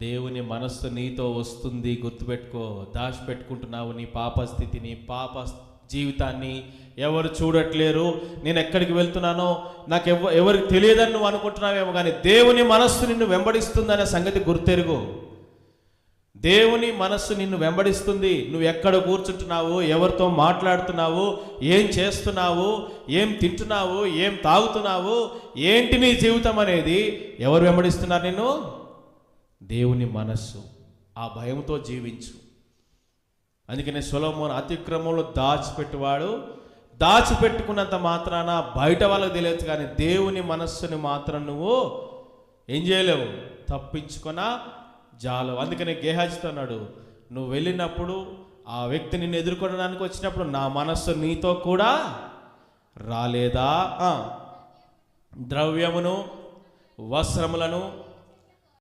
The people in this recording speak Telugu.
దేవుని మనస్సు నీతో వస్తుంది, గుర్తుపెట్టుకో. దాచిపెట్టుకుంటున్నావు నీ పాప స్థితిని, పాప జీవితాన్ని. ఎవరు చూడట్లేరు, నేను ఎక్కడికి వెళ్తున్నానో నాకు ఎవరికి తెలియదని నువ్వు అనుకుంటున్నావేమో, కానీ దేవుని మనస్సు నిన్ను వెంబడిస్తుందనే సంగతి గుర్తెరుగు. దేవుని మనస్సు నిన్ను వెంబడిస్తుంది. నువ్వు ఎక్కడ కూర్చుంటున్నావు, ఎవరితో మాట్లాడుతున్నావు, ఏం చేస్తున్నావు, ఏం తింటున్నావు, ఏం తాగుతున్నావు, ఏంటి నీ జీవితం అనేది ఎవరు వెంబడిస్తున్నారు నిన్ను? దేవుని మనస్సు. ఆ భయంతో జీవించు. అందుకనే సొలొమోను అతిక్రమంలో దాచిపెట్టుకున్నంత మాత్రాన బయట వాళ్ళకి తెలియదు, కానీ దేవుని మనస్సుని మాత్రం నువ్వు ఏం చేయలేవు, తప్పించుకొనా జాలవు. అందుకనే గేహాజీతో అన్నాడు, నువ్వు వెళ్ళినప్పుడు ఆ వ్యక్తి నిన్ను ఎదుర్కొనడానికి వచ్చినప్పుడు నా మనస్సు నీతో కూడా రాలేదా? ద్రవ్యమును, వస్త్రములను,